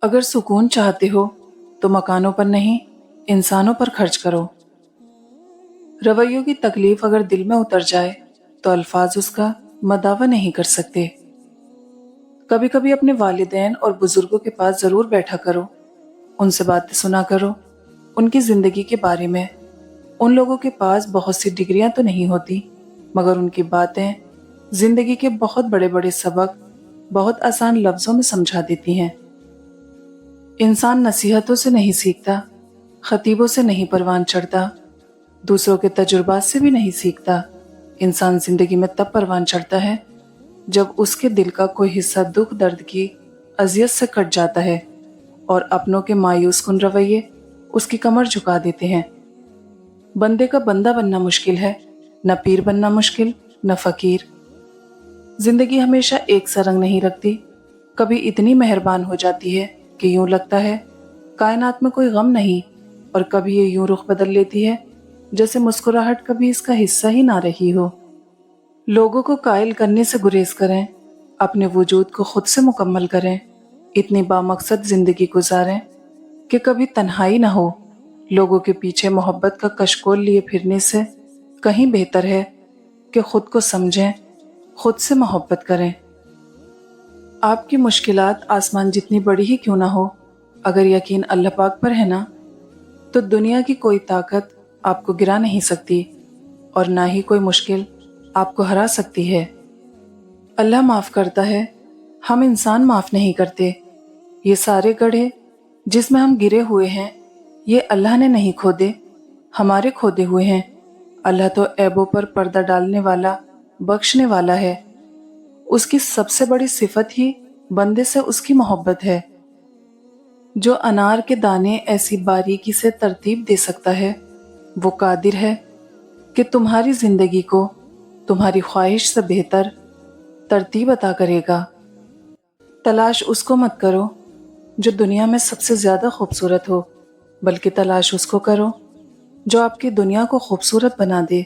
اگر سکون چاہتے ہو تو مکانوں پر نہیں، انسانوں پر خرچ کرو۔ رویوں کی تکلیف اگر دل میں اتر جائے تو الفاظ اس کا مداوع نہیں کر سکتے۔ کبھی کبھی اپنے والدین اور بزرگوں کے پاس ضرور بیٹھا کرو، ان سے باتیں سنا کرو، ان کی زندگی کے بارے میں۔ ان لوگوں کے پاس بہت سی ڈگریاں تو نہیں ہوتی، مگر ان کی باتیں زندگی کے بہت بڑے بڑے سبق بہت آسان لفظوں میں سمجھا دیتی ہیں۔ انسان نصیحتوں سے نہیں سیکھتا، خطیبوں سے نہیں پروان چڑھتا، دوسروں کے تجربات سے بھی نہیں سیکھتا۔ انسان زندگی میں تب پروان چڑھتا ہے جب اس کے دل کا کوئی حصہ دکھ درد کی اذیت سے کٹ جاتا ہے اور اپنوں کے مایوس کن رویے اس کی کمر جھکا دیتے ہیں۔ بندے کا بندہ بننا مشکل ہے، نہ پیر بننا مشکل، نہ فقیر۔ زندگی ہمیشہ ایک سا رنگ نہیں رکھتی، کبھی اتنی مہربان ہو جاتی ہے کہ یوں لگتا ہے کائنات میں کوئی غم نہیں، اور کبھی یہ یوں رخ بدل لیتی ہے جیسے مسکراہٹ کبھی اس کا حصہ ہی نہ رہی ہو۔ لوگوں کو قائل کرنے سے گریز کریں، اپنے وجود کو خود سے مکمل کریں، اتنی بامقصد زندگی گزاریں کہ کبھی تنہائی نہ ہو۔ لوگوں کے پیچھے محبت کا کشکول لیے پھرنے سے کہیں بہتر ہے کہ خود کو سمجھیں، خود سے محبت کریں۔ آپ کی مشکلات آسمان جتنی بڑی ہی کیوں نہ ہو، اگر یقین اللہ پاک پر ہے نا، تو دنیا کی کوئی طاقت آپ کو گرا نہیں سکتی، اور نہ ہی کوئی مشکل آپ کو ہرا سکتی ہے۔ اللہ معاف کرتا ہے، ہم انسان معاف نہیں کرتے۔ یہ سارے گڑھے جس میں ہم گرے ہوئے ہیں، یہ اللہ نے نہیں کھودے، ہمارے کھودے ہوئے ہیں۔ اللہ تو عیبوں پر پردہ ڈالنے والا، بخشنے والا ہے۔ اس کی سب سے بڑی صفت ہی بندے سے اس کی محبت ہے۔ جو انار کے دانے ایسی باریکی سے ترتیب دے سکتا ہے، وہ قادر ہے کہ تمہاری زندگی کو تمہاری خواہش سے بہتر ترتیب عطا کرے گا۔ تلاش اس کو مت کرو جو دنیا میں سب سے زیادہ خوبصورت ہو، بلکہ تلاش اس کو کرو جو آپ کی دنیا کو خوبصورت بنا دے۔